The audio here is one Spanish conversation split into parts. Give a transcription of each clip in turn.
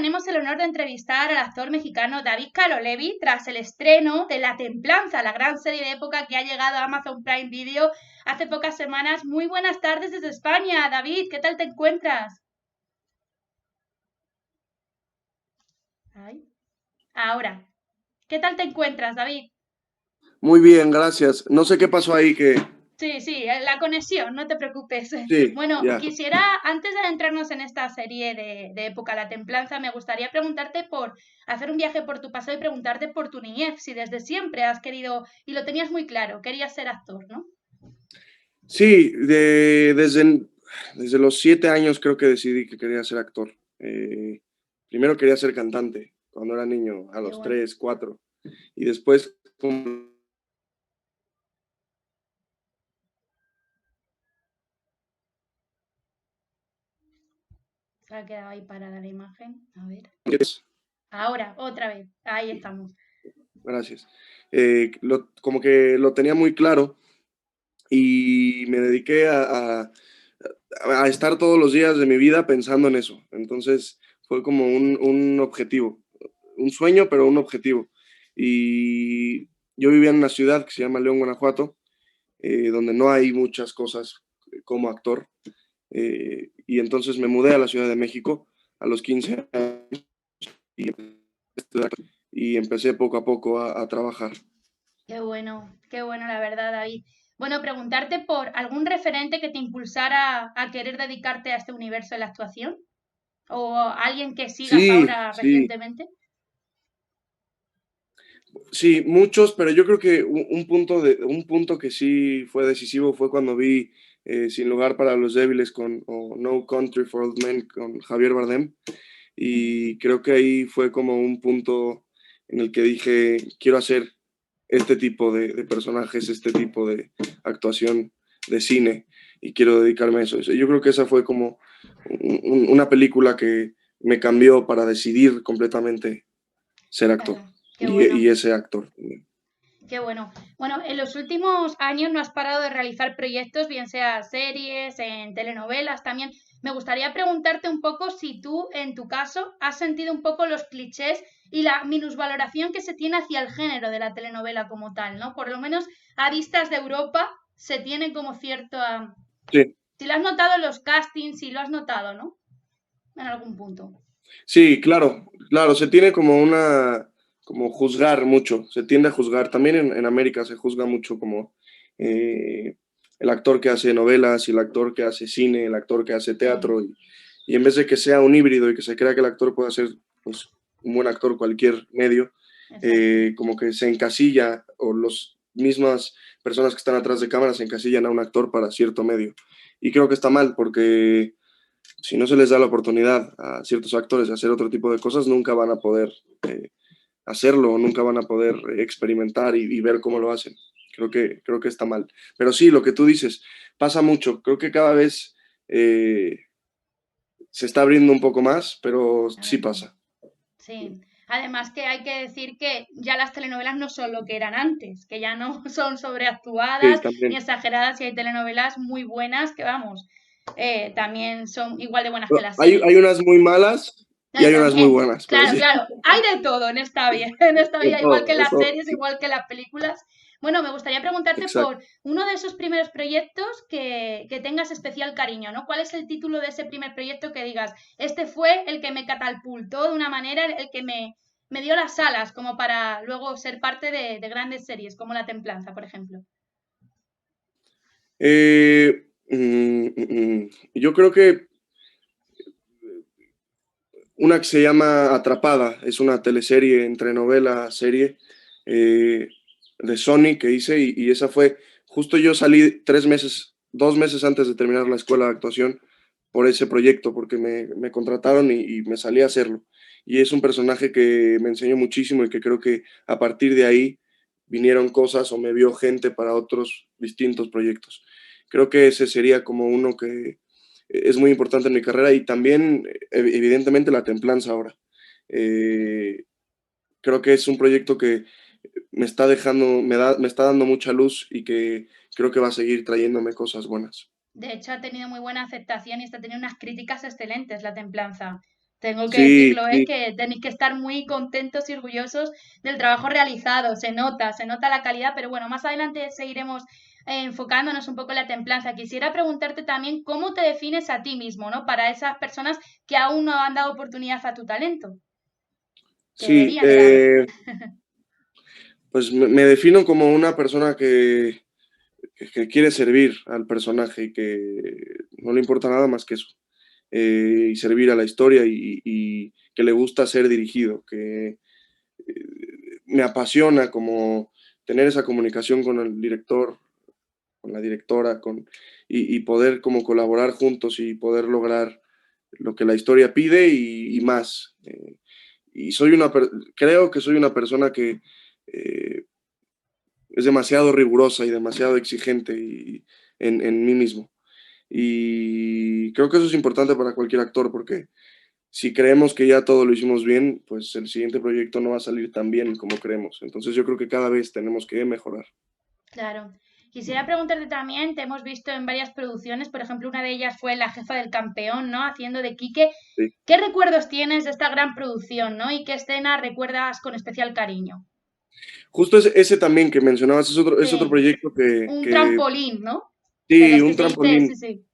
tenemos el honor de entrevistar al actor mexicano David Carolevi tras el estreno de La Templanza, la gran serie de época que ha llegado a Amazon Prime Video hace pocas semanas. Muy buenas tardes desde España, David, ¿qué tal te encuentras? Ay, ahora, ¿qué tal te encuentras, David? Muy bien, gracias. No sé qué pasó ahí que... Sí, la conexión, no te preocupes. Sí, Bueno, ya. quisiera, antes de adentrarnos en esta serie de época, La Templanza, me gustaría preguntarte por hacer un viaje por tu pasado y preguntarte por tu niñez, si desde siempre has querido, y lo tenías muy claro, querías ser actor, ¿no? Sí, desde los 7 años creo que decidí que quería ser actor. Primero quería ser cantante cuando era niño, a Qué los bueno. 3, 4. Y después, como- Se ha quedado ahí parada la imagen. A ver. Yes, Ahora, otra vez. Ahí estamos. gracias. Como que lo tenía muy claro y me dediqué a estar todos los días de mi vida pensando en eso. Entonces fue como un objetivo, un sueño, pero un objetivo. Y yo vivía en una ciudad que se llama León, Guanajuato, donde no hay muchas cosas como actor. Y entonces me mudé a la Ciudad de México a los 15 años y, y empecé poco a poco a trabajar. Qué bueno, la verdad, David. Bueno, preguntarte por algún referente que te impulsara a querer dedicarte a este universo de la actuación. ¿O alguien que sigas Sí, ahora sí, recientemente? sí, muchos, pero yo creo que un punto que sí fue decisivo fue cuando vi Sin lugar para los débiles o No Country for Old Men con Javier Bardem. Ujú. Y creo que ahí fue como un punto en el que dije, quiero hacer este tipo de personajes, este tipo de actuación de cine y quiero dedicarme a eso. Yo creo que esa fue como una película que me cambió para decidir completamente ser actor Claro, qué bueno. y ese actor. Qué bueno. Bueno, en los últimos años no has parado de realizar proyectos, bien sea series, en telenovelas también. Me gustaría preguntarte un poco si tú, en tu caso, has sentido un poco los clichés y la minusvaloración que se tiene hacia el género de la telenovela como tal, ¿no? Por lo menos a vistas de Europa se tiene como cierto... Sí, Si lo has notado en los castings, si lo has notado, ¿no? En algún punto. sí, claro, claro, se tiene como juzgar mucho, se tiende a juzgar. También en América se juzga mucho como eh, el actor que hace novelas y el actor que hace cine, el actor que hace Sí, teatro, y en vez de que sea un híbrido y que se crea que el actor pueda ser pues, un buen actor cualquier medio, exacto. como que se encasilla o las mismas personas que están atrás de cámara se encasillan a un actor para cierto medio. Y creo que está mal porque si no se les da la oportunidad a ciertos actores de hacer otro tipo de cosas, nunca van a poder hacerlo, nunca van a poder experimentar y ver cómo lo hacen. Creo que está mal. Pero sí, lo que tú dices, pasa mucho. Creo que cada vez se está abriendo un poco más, pero A sí ver, sí. pasa. Sí, además que hay que decir que ya las telenovelas no son lo que eran antes, que ya no son Sí, sobreactuadas ni también. exageradas y hay telenovelas muy buenas que vamos, también son igual de buenas que las Hay series. unas muy malas y hay unas muy También, buenas, pero claro, sí, claro, hay de todo en esta vida, en esta de vida, igual todo, que de las todo. series, igual que las películas. Bueno, me gustaría preguntarte Exacto. por uno de esos primeros proyectos que tengas especial cariño, ¿no? ¿Cuál es el título de ese primer proyecto que digas, este fue el que me catapultó de una manera, el que me dio las alas como para luego ser parte de grandes series, como La Templanza, por ejemplo? Yo creo que una que se llama Atrapada, es una teleserie entre novela, serie eh, de Sony que hice y esa fue, justo yo salí 3 meses, 2 meses antes de terminar la escuela de actuación por ese proyecto, porque me contrataron y me salí a hacerlo. Y es un personaje que me enseñó muchísimo y que creo que a partir de ahí vinieron cosas o me vio gente para otros distintos proyectos. Creo que ese sería como uno que es muy importante en mi carrera y también, evidentemente, la templanza ahora. Eh, Creo que es un proyecto que me está dejando, me está dando mucha luz y que creo que va a seguir trayéndome cosas buenas. De hecho, ha tenido muy buena aceptación y está teniendo unas críticas excelentes, La Templanza. Tengo que Sí, decirlo, sí, que tenéis que estar muy contentos y orgullosos del trabajo realizado. Se nota la calidad, pero bueno, más adelante seguiremos enfocándonos un poco en la templanza. Quisiera preguntarte también cómo te defines a ti mismo, ¿no? Para esas personas que aún no han dado oportunidad a tu talento, que sí. deberían de darla. Pues me defino como una persona que quiere servir al personaje y que no le importa nada más que eso. Y servir a la historia y que le gusta ser dirigido, que me apasiona como tener esa comunicación con el director, con la directora, y poder como colaborar juntos y poder lograr lo que la historia pide y más. Y creo que soy una persona que eh, es demasiado rigurosa y demasiado exigente en mí mismo. Y creo que eso es importante para cualquier actor porque si creemos que ya todo lo hicimos bien, pues el siguiente proyecto no va a salir tan bien como creemos. Entonces yo creo que cada vez tenemos que mejorar. Claro. Quisiera preguntarte también, te hemos visto en varias producciones, por ejemplo, una de ellas fue La jefa del campeón, ¿no? Haciendo de Quique. Sí. ¿Qué recuerdos tienes de esta gran producción, ¿no? ¿Y qué escena recuerdas con especial cariño? Justo ese también que mencionabas es otro Sí, proyecto un trampolín, ¿no? De sí, los que se dice, sí, sí.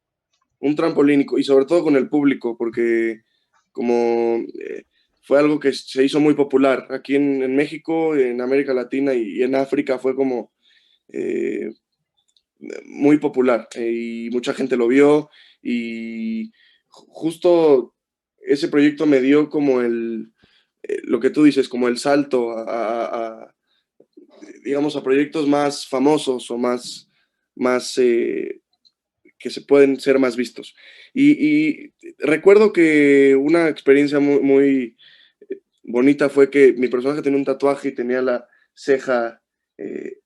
un trampolín y sobre todo con el público, porque como fue algo que se hizo muy popular aquí en México, en América Latina y en África fue como eh, muy popular y mucha gente lo vio y justo ese proyecto me dio como lo que tú dices, como el salto digamos, a proyectos más famosos o más que se pueden ser más vistos. Y recuerdo que una experiencia muy bonita fue que mi personaje tenía un tatuaje y tenía la ceja eh,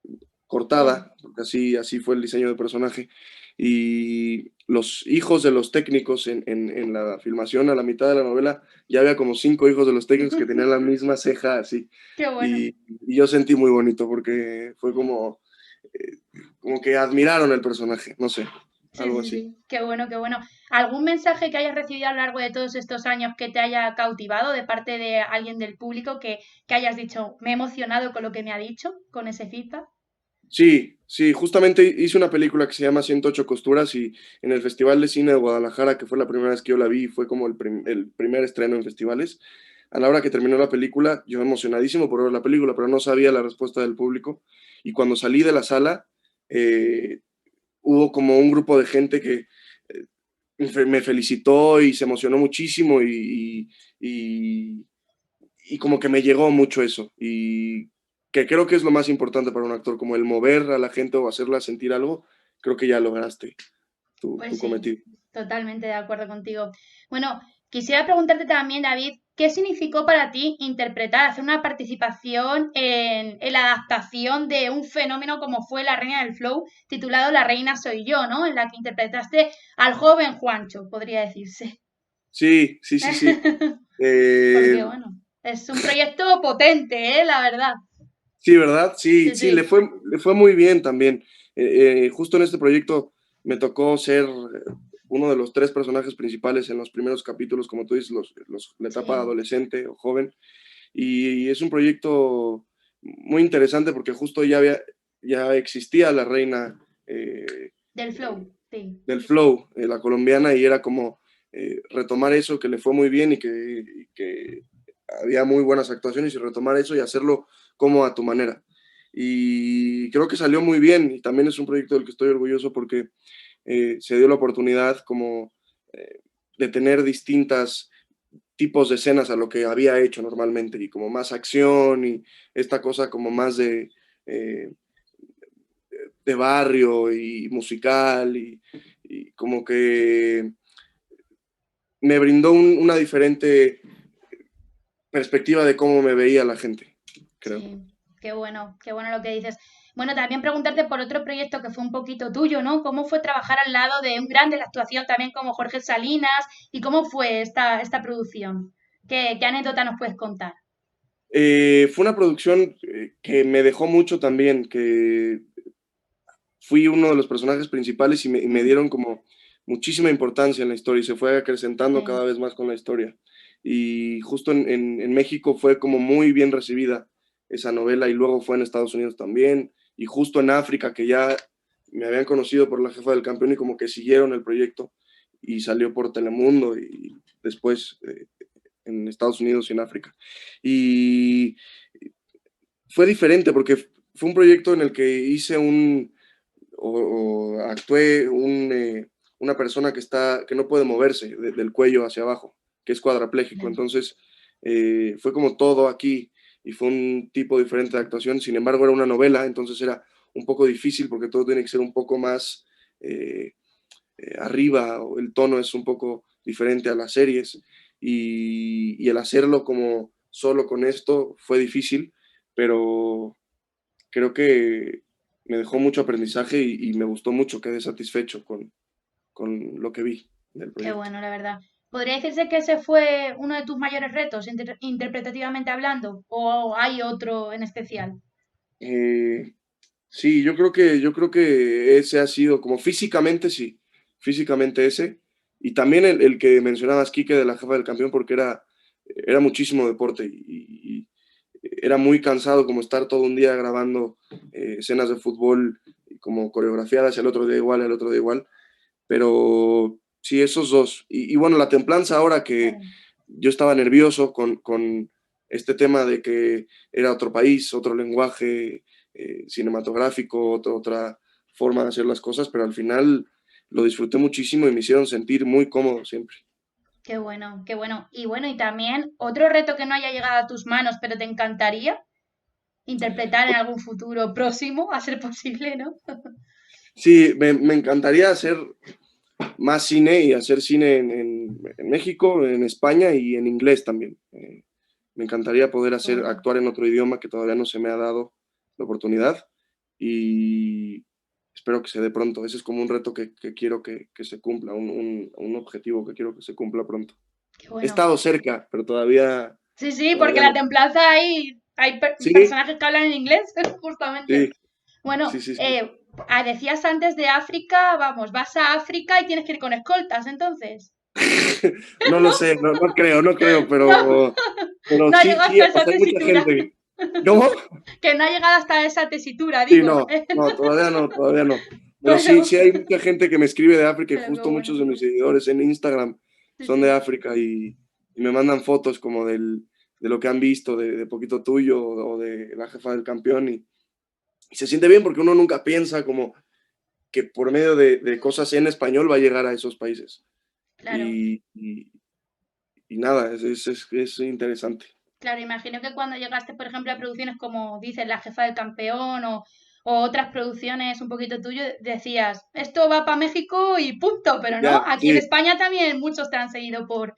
Oh. cortada, porque así fue el diseño del personaje. Y los hijos de los técnicos en la filmación, a la mitad de la novela, ya había como 5 hijos de los técnicos que tenían la misma ceja así. Qué bueno. Y yo sentí muy bonito porque fue eh, como que admiraron el personaje, no sé, Sí, algo sí, así. sí. Qué bueno, qué bueno. ¿Algún mensaje que hayas recibido a lo largo de todos estos años que te haya cautivado de parte de alguien del público que hayas dicho, me he emocionado con lo que me ha dicho, con ese feedback? Sí, sí, justamente hice una película que se llama 108 costuras y en el Festival de Cine de Guadalajara, que fue la primera vez que yo la vi, fue como el primer estreno en festivales. A la hora que terminó la película, yo emocionadísimo por ver la película, pero no sabía la respuesta del público. Y cuando salí de la sala, eh, hubo como un grupo de gente que me felicitó y se emocionó muchísimo y como que me llegó mucho eso. Y que creo que es lo más importante para un actor, como el mover a la gente o hacerla sentir algo, creo que ya lograste tu Pues sí, cometido. totalmente de acuerdo contigo. Bueno, quisiera preguntarte también, David, ¿qué significó para ti interpretar, hacer una participación en la adaptación de un fenómeno como fue La Reina del Flow, titulado La Reina Soy Yo, ¿no? En la que interpretaste al joven Juancho, podría decirse. Sí, sí, sí, sí. Eh, Porque bueno, es un proyecto potente, La verdad. sí, ¿verdad? Sí, Sí, sí, sí. le fue muy bien también. Justo en este proyecto me tocó ser uno de los 3 personajes principales en los primeros capítulos, como tú dices, la etapa Sí, adolescente o joven. Y es un proyecto muy interesante porque justo ya existía la reina del Flow, sí. del flow, la colombiana, y era como retomar eso que le fue muy bien y que había muy buenas actuaciones y retomar eso y hacerlo como a tu manera. Y creo que salió muy bien y también es un proyecto del que estoy orgulloso porque se dio la oportunidad como de tener distintas tipos de escenas a lo que había hecho normalmente y como más acción y esta cosa como más eh, de barrio y musical y como que me brindó una diferente perspectiva de cómo me veía la gente, creo. Sí, qué bueno lo que dices. Bueno, también preguntarte por otro proyecto que fue un poquito tuyo, ¿no? ¿Cómo fue trabajar al lado de un grande de la actuación también como Jorge Salinas? ¿Y cómo fue esta producción? ¿Qué anécdota nos puedes contar? Fue una producción que me dejó mucho también, que fui uno de los personajes principales y me dieron como muchísima importancia en la historia y se fue acrecentando Sí, cada vez más con la historia. Y justo en México fue como muy bien recibida esa novela y luego fue en Estados Unidos también y justo en África que ya me habían conocido por La Jefa del Campeón y como que siguieron el proyecto y salió por Telemundo y después en Estados Unidos y en África. Y fue diferente porque fue un proyecto en el que hice o actué una persona que no puede moverse del cuello hacia abajo, que es cuadrapléjico. ya. Entonces, fue como todo aquí y fue un tipo diferente de actuación. Sin embargo, era una novela, entonces era un poco difícil porque todo tiene que ser un poco más eh, arriba, o el tono es un poco diferente a las series. Y el hacerlo como solo con esto fue difícil, pero creo que me dejó mucho aprendizaje y me gustó mucho, quedé satisfecho con lo que vi del Qué proyecto. bueno, la verdad. ¿Podría decirse que ese fue uno de tus mayores retos, interpretativamente hablando? ¿O hay otro en especial? Eh, sí, yo creo que ese ha sido, como físicamente, sí, físicamente ese, y también el que mencionabas, Quique, de La Jefa del Campeón, porque era muchísimo deporte y era muy cansado como estar todo un día grabando escenas de fútbol como coreografiadas, el otro día igual, el otro día igual, pero sí, esos dos. Y bueno, la templanza ahora que Claro. yo estaba nervioso con este tema de que era otro país, otro lenguaje cinematográfico, otra forma de hacer las cosas, pero al final lo disfruté muchísimo y me hicieron sentir muy cómodo siempre. Qué bueno, qué bueno. Y bueno, y también otro reto que no haya llegado a tus manos, pero te encantaría interpretar en algún futuro próximo, a ser posible, ¿no? Sí, me encantaría hacer más cine y hacer cine en México, en España y en inglés también. Me encantaría poder Bueno, actuar en otro idioma que todavía no se me ha dado la oportunidad y espero que se dé pronto. Ese es como un reto que quiero que se cumpla, un objetivo que quiero que se cumpla pronto. qué He bueno. estado cerca, pero Sí, sí, porque todavía la no. templanza hay Sí, personajes que hablan en inglés, justamente. sí, Bueno, sí, sí, sí. decías antes de África, vamos, vas a África y tienes que ir con escoltas, entonces. No lo sé, no creo, No, pero no ha sí, llegado sí, hasta o esa sea, hay mucha tesitura. gente. ¿Cómo? Que no ha llegado hasta esa tesitura, Sí, digo. no, todavía no, todavía no. Pero sí, Bueno, sí hay mucha gente que me escribe de África y pero qué justo muchos bueno. de mis seguidores en Instagram Sí, son de sí. África y me mandan fotos como de lo que han visto, de Poquito Tuyo o de La Jefa del Campeón y se siente bien porque uno nunca piensa como que por medio de cosas en español va a llegar a esos países. Claro, Y, y, y nada, es interesante. claro, imagino que cuando llegaste, por ejemplo, a producciones como dices, La Jefa del Campeón o otras producciones un poquito tuyo, decías, esto va para México y punto, pero no, Ya, aquí en sí, España también muchos te han seguido por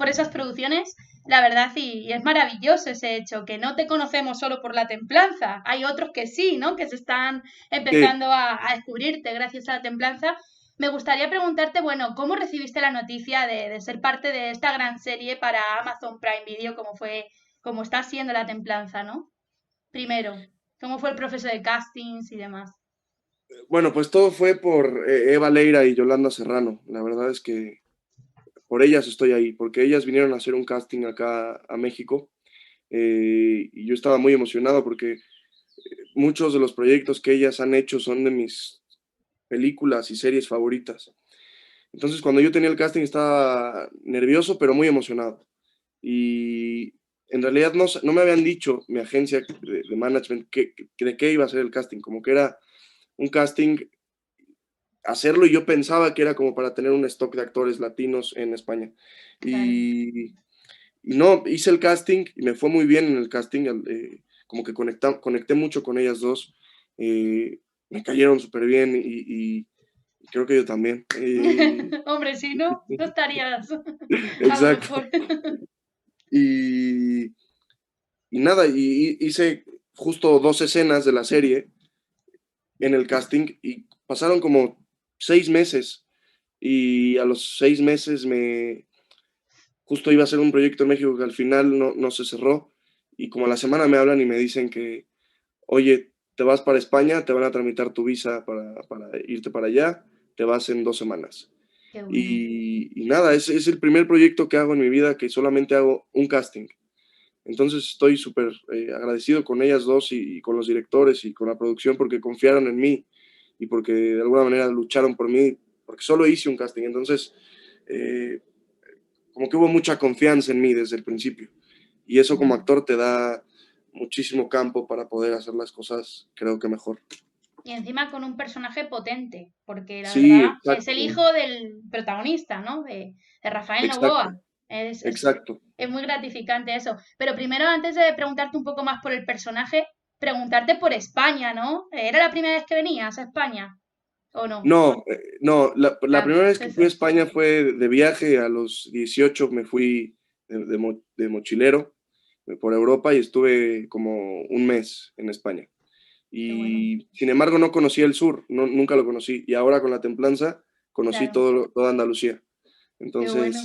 esas producciones, la verdad, y es maravilloso ese hecho, que no te conocemos solo por la templanza, hay otros que sí, ¿no? Que se están sí. empezando a descubrirte gracias a la templanza. Me gustaría preguntarte, bueno, ¿cómo recibiste la noticia de ser parte de esta gran serie para Amazon Prime Video como fue como está siendo la templanza, ¿no? Primero, ¿cómo fue el proceso de castings y demás? Bueno, pues todo fue por Eva Leira y Yolanda Serrano. La verdad es que por ellas estoy ahí, porque ellas vinieron a hacer un casting acá a México y yo estaba muy emocionado porque muchos de los proyectos que ellas han hecho son de mis películas y series favoritas. Entonces cuando yo tenía el casting estaba nervioso pero muy emocionado. Y en realidad no me habían dicho mi agencia de management de qué iba a ser el casting, como que era un casting hacerlo y yo pensaba que era como para tener un stock de actores latinos en España. Claro. Y, y no, hice el casting y me fue muy bien en el casting, como que conecté mucho con ellas dos, me cayeron súper bien y creo que yo también. Hombre, si no, no estarías a lo Exacto. mejor. Y, y nada, hice justo dos escenas de la serie en el casting y pasaron como 6 meses y a los 6 meses justo iba a ser un proyecto en México que al final no se cerró y como a la semana me hablan y me dicen que, oye, te vas para España, te van a tramitar tu visa para irte para allá, te vas en 2 semanas. qué bueno. Y nada, es el primer proyecto que hago en mi vida que solamente hago un casting. Entonces estoy súper agradecido con ellas dos y con los directores y con la producción porque confiaron en mí y porque de alguna manera lucharon por mí, porque solo hice un casting. Entonces, eh, como que hubo mucha confianza en mí desde el principio. Y eso como Mm. actor te da muchísimo campo para poder hacer las cosas, creo que mejor. Y encima con un personaje potente, porque la Sí, verdad es el exacto, hijo del protagonista, ¿no? De Rafael exacto, Novoa. Es, es, exacto. es muy gratificante eso. Pero primero, antes de preguntarte un poco más por el personaje, preguntarte por España, ¿no? ¿Era la primera vez que venías a España o no? No, no, la Ah, primera vez que eso. fui a España fue de viaje, a los 18 me fui de mochilero por Europa y estuve como un mes en España. Qué bueno, Y sin embargo no conocí el sur, no, nunca lo conocí. Y ahora con la templanza conocí claro, toda Andalucía. qué Entonces, bueno.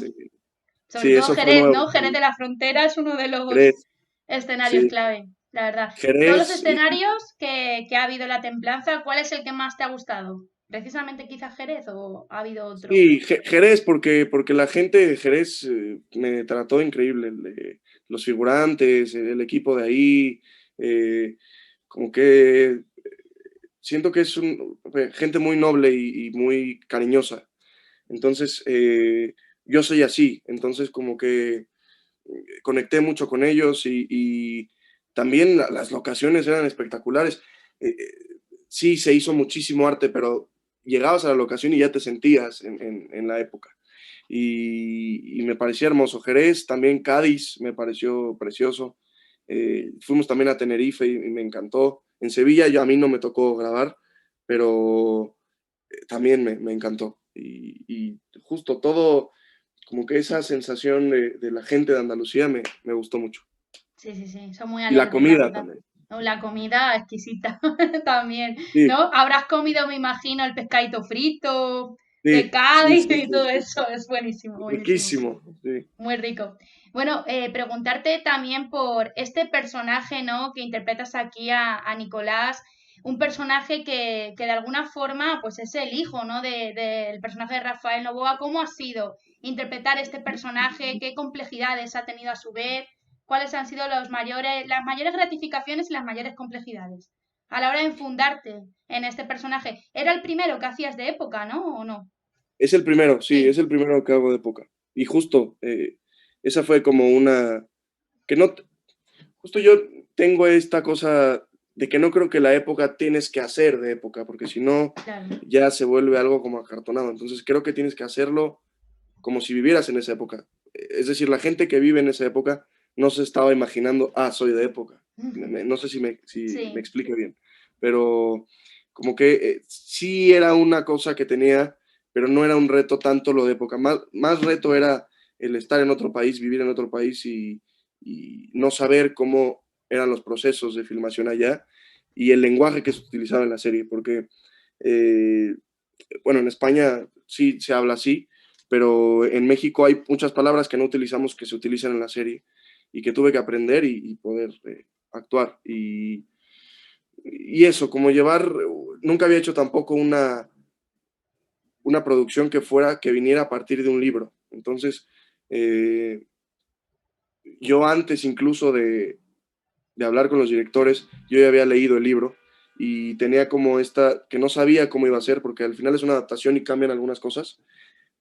Sobre sí, todo eso fue Jerez, nuevo ¿no? para Jerez mí. de la Frontera es uno de los Jerez, escenarios sí, clave, la verdad. Todos los Jerez escenarios que ha habido en la Templanza, ¿cuál es el que más te ha gustado? ¿Precisamente quizás Jerez o ha habido otro? sí, Jerez, porque la gente de Jerez me trató increíble. Los figurantes, el equipo de ahí, eh, como que siento que es gente muy noble y muy cariñosa. Entonces, yo soy así. Entonces, como que conecté mucho con ellos y también las locaciones eran espectaculares. Sí, se hizo muchísimo arte, pero llegabas a la locación y ya te sentías en la época. Y me parecía hermoso. Jerez, también Cádiz, me pareció precioso. Fuimos también a Tenerife y me encantó. En Sevilla a mí no me tocó grabar, pero también me encantó. Y justo todo, como que esa sensación de la gente de Andalucía me gustó mucho. Sí, sí, sí, son muy Y la alegres, la comida verdad. también. No, la comida exquisita también, Sí, ¿no? Habrás comido, me imagino, el pescadito frito de sí, sí, Cádiz sí, y todo sí. eso. Es buenísimo, buenísimo. Riquísimo. Sí. Muy rico. Bueno, preguntarte también por este personaje, ¿no? Que interpretas aquí a Nicolás, un personaje que de alguna forma, pues es el hijo, ¿no? Del personaje de Rafael Novoa. ¿Cómo ha sido interpretar este personaje? ¿Qué complejidades ha tenido a su vez? ¿Cuáles han sido las mayores gratificaciones y las mayores complejidades a la hora de enfundarte en este personaje? Era el primero que hacías de época, ¿no? ¿O no? Es el primero, sí, es Sí, el primero que hago de época. Y justo, esa fue como una, que no, justo yo tengo esta cosa de que no creo que la época tienes que hacer de época, porque si no, claro. ya se vuelve algo como acartonado. Entonces creo que tienes que hacerlo como si vivieras en esa época. Es decir, la gente que vive en esa época no se estaba imaginando, soy de época. No sé si me Sí, explique bien, pero como que sí era una cosa que tenía, pero no era un reto tanto lo de época. Más reto era el estar en otro país, vivir en otro país y no saber cómo eran los procesos de filmación allá y el lenguaje que se utilizaba en la serie, porque, eh, bueno, en España sí se habla así, pero en México hay muchas palabras que no utilizamos que se utilizan en la serie y que tuve que aprender y poder actuar. Y eso, como llevar, nunca había hecho tampoco una producción que viniera a partir de un libro. Entonces, eh, yo antes incluso de hablar con los directores, yo ya había leído el libro y tenía como esta, que no sabía cómo iba a ser, porque al final es una adaptación y cambian algunas cosas,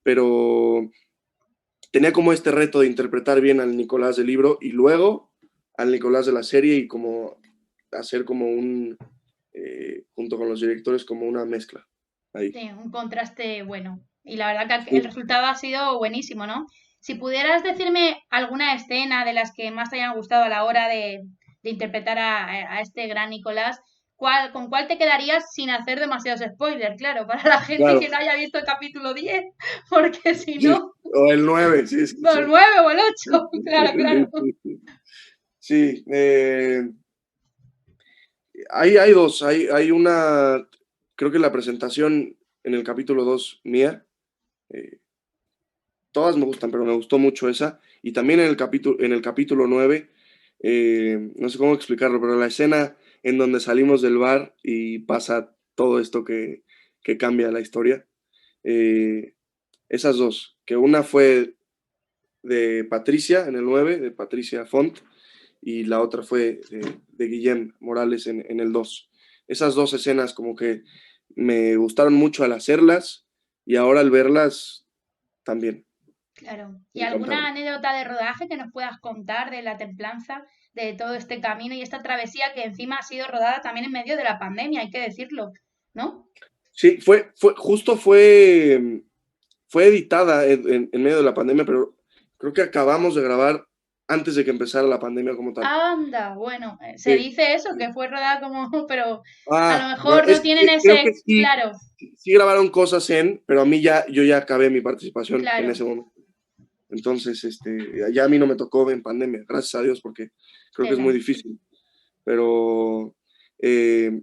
pero tenía como este reto de interpretar bien al Nicolás del libro y luego al Nicolás de la serie y como hacer como junto con los directores, como una mezcla ahí. sí, un contraste bueno. Y la verdad que el Sí. resultado ha sido buenísimo, ¿no? Si pudieras decirme alguna escena de las que más te hayan gustado a la hora de interpretar a este gran Nicolás, ¿con cuál te quedarías sin hacer demasiados spoilers? Claro, para la gente Claro, que no haya visto el capítulo 10, porque si sí, no, o el 9 sí, sí, o el sí. 9 o el Sí, 8, claro, sí, claro. sí, sí. Sí, hay dos, hay una, creo que la presentación en el capítulo 2 mía, eh, todas me gustan, pero me gustó mucho esa. Y también en el capítulo 9, no sé cómo explicarlo, pero la escena en donde salimos del bar y pasa todo esto que cambia la historia. eh, esas dos, que una fue de Patricia en el 9, de Patricia Font, y la otra fue de Guillem Morales en el 2. Esas dos escenas como que me gustaron mucho al hacerlas y ahora al verlas también, Claro. ¿Y me alguna encantaron. anécdota de rodaje que nos puedas contar de la templanza, de todo este camino y esta travesía que encima ha sido rodada también en medio de la pandemia, hay que decirlo, ¿no? Sí, fue editada en medio de la pandemia, pero creo que acabamos de grabar antes de que empezara la pandemia como tal. Anda, bueno, se Sí. dice eso, que fue rodada como, pero a lo Bueno, mejor no tienen creo que ese, sí, claro, sí grabaron cosas pero a mí yo ya acabé mi participación en claro, ese momento. Entonces, ya a mí no me tocó en pandemia, gracias a Dios, porque creo que es muy tela. difícil. Pero eh,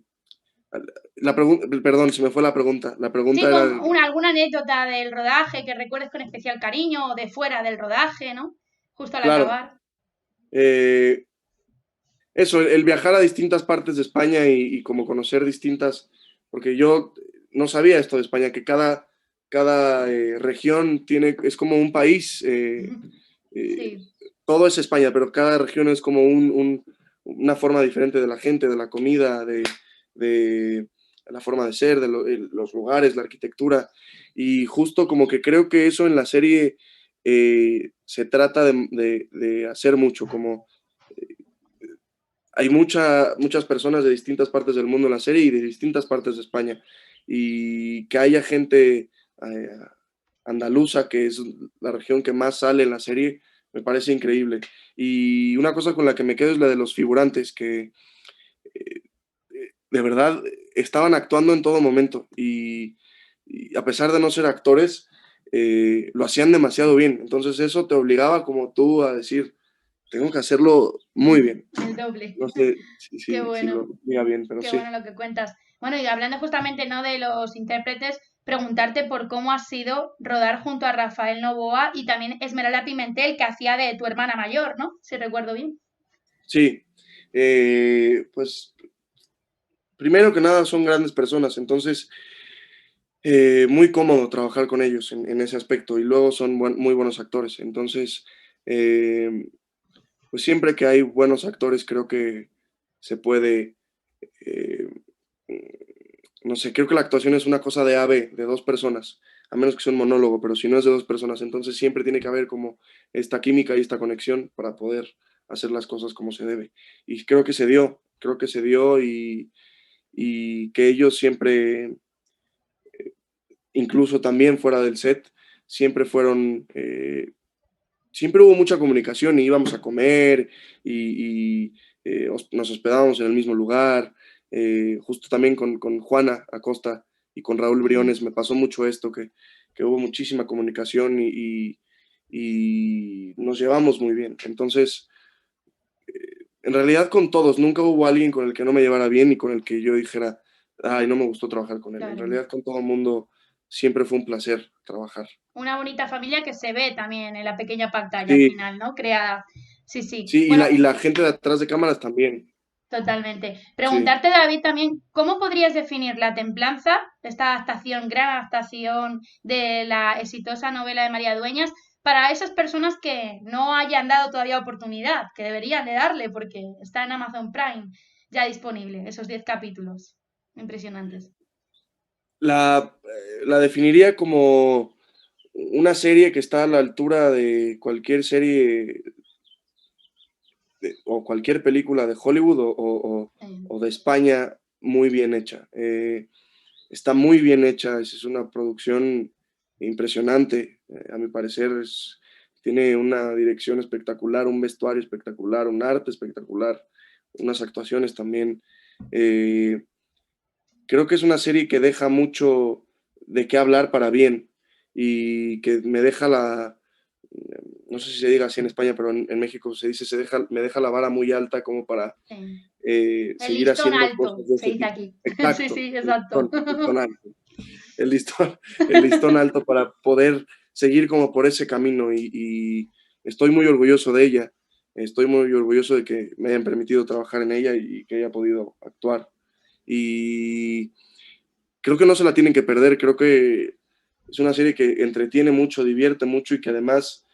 la pregunta, perdón, se me fue la pregunta. La Sí, pregunta era, con alguna anécdota del rodaje que recuerdes con especial cariño o de fuera del rodaje, ¿no? Justo al claro, acabar. eh, eso, el viajar a distintas partes de España y como conocer distintas, porque yo no sabía esto de España, que cada región es como un país, eh, Sí, todo es España, pero cada región es como una forma diferente de la gente, de la comida, de la forma de ser, los lugares, la arquitectura, y justo como que creo que eso en la serie se trata de hacer mucho, como hay muchas personas de distintas partes del mundo en la serie y de distintas partes de España. Y que haya gente eh, andaluza, que es la región que más sale en la serie, me parece increíble. Y una cosa con la que me quedo es la de los figurantes, que de verdad estaban actuando en todo momento. Y a pesar de no ser actores, lo hacían demasiado bien. Entonces eso te obligaba como tú a decir, tengo que hacerlo muy bien. el doble. No sé Qué si lo bueno, diga bien, pero qué sí. bueno lo que cuentas. Bueno, y hablando justamente, ¿no?, de los intérpretes, preguntarte por cómo ha sido rodar junto a Rafael Novoa y también Esmeralda Pimentel, que hacía de tu hermana mayor, ¿no? Si recuerdo bien. Sí. Pues primero que nada son grandes personas, entonces muy cómodo trabajar con ellos en ese aspecto y luego son muy buenos actores. Entonces, eh, pues siempre que hay buenos actores creo que se puede, eh, no sé, creo que la actuación es una cosa de ave, de dos personas, a menos que sea un monólogo, pero si no es de dos personas, entonces siempre tiene que haber como esta química y esta conexión para poder hacer las cosas como se debe. Y creo que se dio y que ellos siempre, incluso también fuera del set, siempre fueron, siempre hubo mucha comunicación y íbamos a comer y nos hospedábamos en el mismo lugar. Justo también con Juana Acosta y con Raúl Mm. Briones me pasó mucho esto, que hubo muchísima comunicación y nos llevamos muy bien. Entonces, en realidad con todos, nunca hubo alguien con el que no me llevara bien y con el que yo dijera, ay, no me gustó trabajar con él. En Claro. realidad con todo el mundo siempre fue un placer trabajar. Una bonita familia que se ve también en la pequeña pantalla al Sí, final, ¿no? Creada. Sí, sí. sí, Bueno, y la gente de atrás de cámaras también. totalmente. Sí. Preguntarte, David, también, ¿cómo podrías definir La Templanza, esta adaptación, gran adaptación de la exitosa novela de María Dueñas, para esas personas que no hayan dado todavía oportunidad, que deberían de darle porque está en Amazon Prime ya disponible, esos 10 capítulos impresionantes? La definiría como una serie que está a la altura de cualquier serie o cualquier película de Hollywood o de España muy bien hecha. Está muy bien hecha, es una producción impresionante, a mi parecer tiene una dirección espectacular, un vestuario espectacular, un arte espectacular, unas actuaciones también. Eh, Creo que es una serie que deja mucho de qué hablar para bien y que me deja no sé si se diga así en España, pero en México se dice, me deja la vara muy alta como para Sí. El seguir listón haciendo alto, cosas de se este dice tipo. aquí. Sí, Exacto, sí, exacto. el listón alto. El listón, el listón alto para poder seguir como por ese camino y estoy muy orgulloso de ella. Estoy muy orgulloso de que me hayan permitido trabajar en ella y que haya podido actuar. Y creo que no se la tienen que perder, creo que es una serie que entretiene mucho, divierte mucho y que además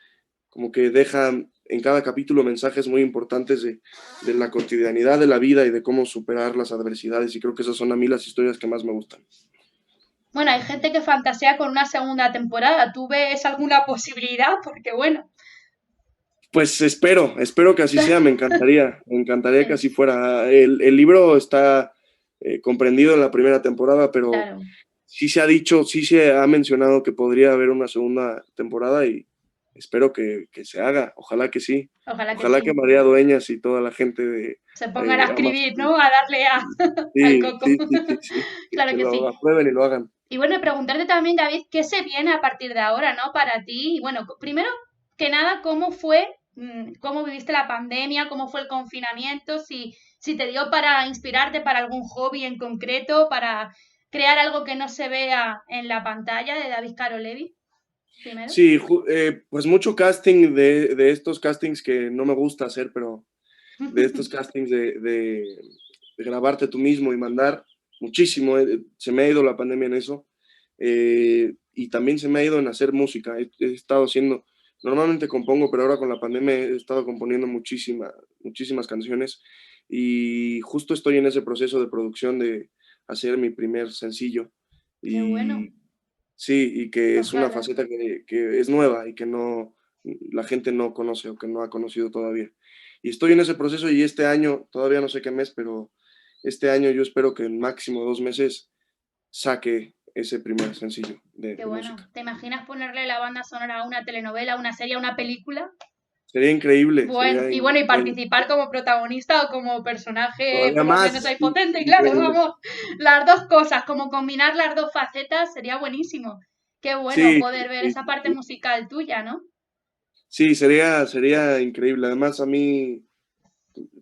como que deja en cada capítulo mensajes muy importantes de la cotidianidad de la vida y de cómo superar las adversidades, y creo que esas son a mí las historias que más me gustan. Bueno, hay gente que fantasea con una segunda temporada. ¿Tú ves alguna posibilidad? Porque bueno, Pues espero que así sea, me encantaría que sí, así fuera. El libro está comprendido en la primera temporada, pero claro. sí se ha dicho, sí se ha mencionado que podría haber una segunda temporada y espero que se haga, ojalá que sí. Ojalá que Ojalá que sí. María Dueñas y toda la gente de Se pongan a Amazon. escribir, ¿no? A darle a, al Sí, coco. sí, sí, sí, sí, Claro que que lo sí. aprueben y lo hagan. Y bueno, preguntarte también, David, ¿qué se viene a partir de ahora, ¿no? Para ti. Y bueno, primero que nada, ¿cómo fue, cómo viviste la pandemia? ¿Cómo fue el confinamiento? Si te dio para inspirarte para algún hobby en concreto, para crear algo que no se vea en la pantalla de David Carolevi, primero. Sí, pues mucho casting de estos castings que no me gusta hacer, pero de estos castings de grabarte tú mismo y mandar muchísimo. Se me ha ido la pandemia en eso. Y también se me ha ido en hacer música. He estado haciendo, normalmente compongo, pero ahora con la pandemia he estado componiendo muchísimas canciones. Y justo estoy en ese proceso de producción de hacer mi primer sencillo. Qué bueno. Y sí, y que es una Ojalá. faceta que es nueva y que no, la gente no conoce o que no ha conocido todavía. Y estoy en ese proceso y este año, todavía no sé qué mes, pero este año yo espero que en máximo 2 meses saque ese primer sencillo Qué de bueno. música. ¿Te imaginas ponerle la banda sonora a una telenovela, a una serie, a una película? Sería increíble, Bueno, sería y bueno, y increíble. participar como protagonista o como personaje Todavía por lo menos más, ahí potente, y claro, increíble. vamos, las dos cosas, como combinar las dos facetas sería buenísimo. Qué bueno Sí, poder ver sí, esa sí, parte sí. musical tuya, ¿no? Sí, sería increíble. Además, a mí,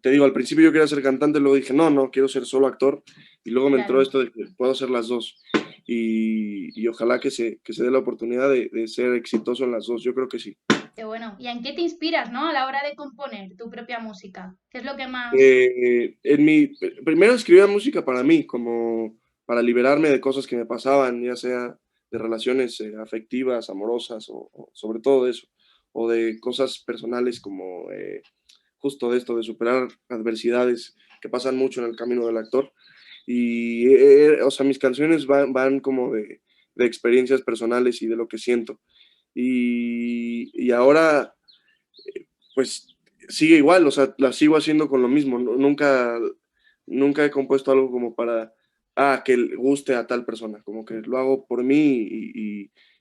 te digo, al principio yo quería ser cantante, luego dije, no, no, quiero ser solo actor. Y luego me entró Claro, esto de que puedo hacer las dos. Y ojalá que se dé la oportunidad de ser exitoso en las dos. Yo creo que sí. qué bueno. ¿Y en qué te inspiras, no? A la hora de componer tu propia música. ¿Qué es lo que más... Primero escribía música para mí, como para liberarme de cosas que me pasaban, ya sea de relaciones afectivas, amorosas, o sobre todo de eso, o de cosas personales como justo de esto, de superar adversidades que pasan mucho en el camino del actor. Y, o sea, mis canciones van como de experiencias personales y de lo que siento. Y ahora, pues, sigue igual, o sea, la sigo haciendo con lo mismo. Nunca he compuesto algo como para, que le guste a tal persona. Como que lo hago por mí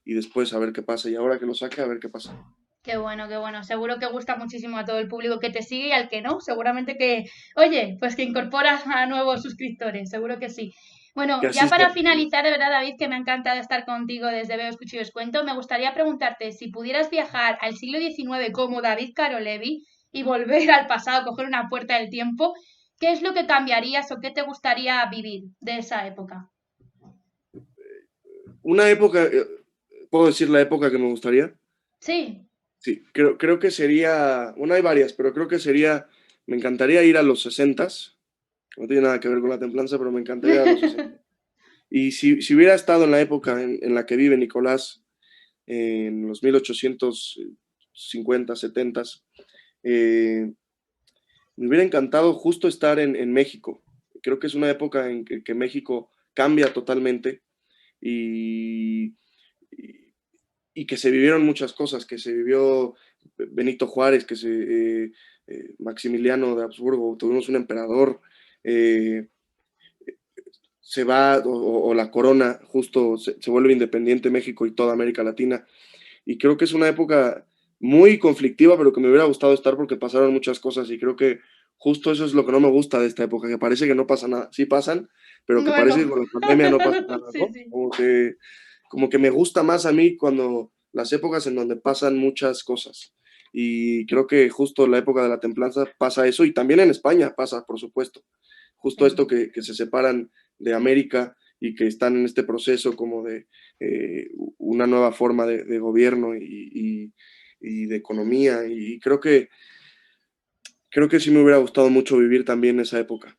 y después a ver qué pasa. Y ahora que lo saque, a ver qué pasa. Qué bueno, qué bueno. Seguro que gusta muchísimo a todo el público que te sigue y al que no, seguramente que, oye, pues que incorporas a nuevos suscriptores, seguro que sí. Que Bueno, así ya sea. para finalizar, de verdad, David, que me ha encantado estar contigo desde Veo, Escucho y Os Cuento, me gustaría preguntarte si pudieras viajar al siglo XIX como David Carolevi y volver al pasado, coger una puerta del tiempo, ¿qué es lo que cambiarías o qué te gustaría vivir de esa época? Una época, ¿puedo decir la época que me gustaría? Sí, Sí, creo que sería, bueno, hay varias, pero creo que sería, me encantaría ir a los sesentas, no tiene nada que ver con la templanza, pero me encantaría ir a los 60. Y si hubiera estado en la época en la que vive Nicolás, en los 1850, 70, me hubiera encantado justo estar en México. Creo que es una época en que México cambia totalmente y, y, y que se vivieron muchas cosas, que se vivió Benito Juárez, Maximiliano de Habsburgo, tuvimos un emperador, eh, se va o la corona justo se vuelve independiente México y toda América Latina. Y creo que es una época muy conflictiva, pero que me hubiera gustado estar porque pasaron muchas cosas y creo que justo eso es lo que no me gusta de esta época, que parece que no pasa nada. Sí pasan, pero que parece que bueno, con la pandemia no pasa nada, sí, ¿no? sí. Como que me gusta más a mí cuando las épocas en donde pasan muchas cosas. Y creo que justo la época de la templanza pasa eso, y también en España pasa, por supuesto. Justo Sí. esto que se separan de América y que están en este proceso como de una nueva forma de gobierno y de economía. Y creo que sí me hubiera gustado mucho vivir también esa época.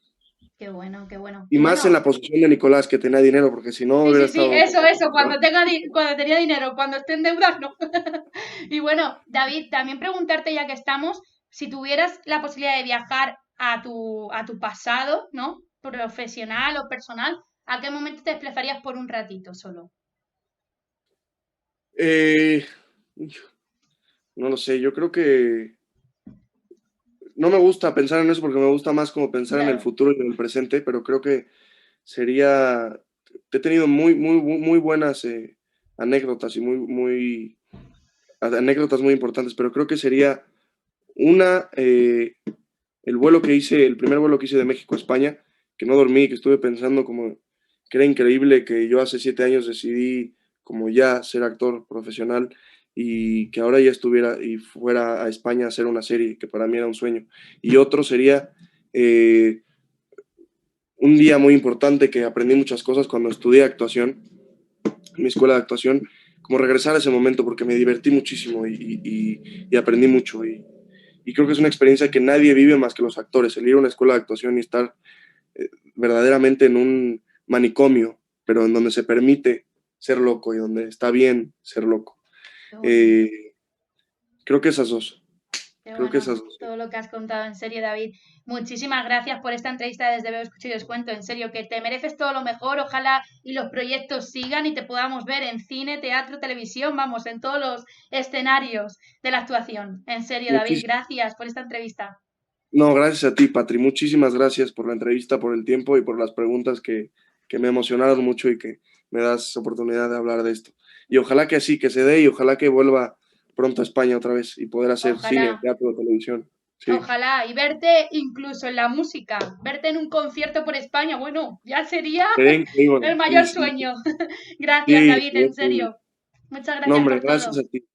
Qué bueno, qué bueno. Y Y más en bueno, la posición de Nicolás, que tenía dinero, porque si no sí, hubiera sí, sí, estado... eso, cuando tenía dinero, cuando esté en deuda, no. Y bueno, David, también preguntarte, ya que estamos, si tuvieras la posibilidad de viajar a tu pasado, ¿no? Profesional o personal, ¿a qué momento te desplazarías por un ratito solo? Eh, no lo sé, yo creo que no me gusta pensar en eso porque me gusta más como pensar en el Claro. futuro y en el presente, pero creo que sería, he tenido muy buenas anécdotas y anécdotas muy importantes, pero creo que sería una, el primer vuelo que hice de México a España, que no dormí, que estuve pensando como que era increíble que yo hace 7 años decidí como ya ser actor profesional y que ahora ya estuviera y fuera a España a hacer una serie, que para mí era un sueño. Y otro sería eh, un día muy importante que aprendí muchas cosas cuando estudié actuación, en mi escuela de actuación, como regresar a ese momento porque me divertí muchísimo y aprendí mucho. Y creo que es una experiencia que nadie vive más que los actores, el ir a una escuela de actuación y estar verdaderamente en un manicomio, pero en donde se permite ser loco y donde está bien ser loco. Qué bueno. Eh, creo que esas dos, Qué creo que bueno esas dos. todo lo que has contado, en serio, David. Muchísimas gracias por esta entrevista desde Veo, Escucho y Os Cuento. En serio, que te mereces todo lo mejor. Ojalá y los proyectos sigan y te podamos ver en cine, teatro, televisión, vamos, en todos los escenarios de la actuación. En serio, David, Muchísimas. gracias por esta entrevista. No, gracias a ti, Patri. Muchísimas gracias por la entrevista, por el tiempo y por las preguntas que me emocionaron mucho y que me das oportunidad de hablar de esto. Y ojalá que así, que se dé y ojalá que vuelva pronto a España otra vez y poder hacer cine, Ojalá, teatro, televisión. Sí, ojalá. Y verte incluso en la música, verte en un concierto por España, bueno, ya sería sería increíble. el Sí, mayor sí, sueño. Gracias, sí, David, sería en increíble. serio. Muchas No, gracias hombre, por gracias todo. a ti.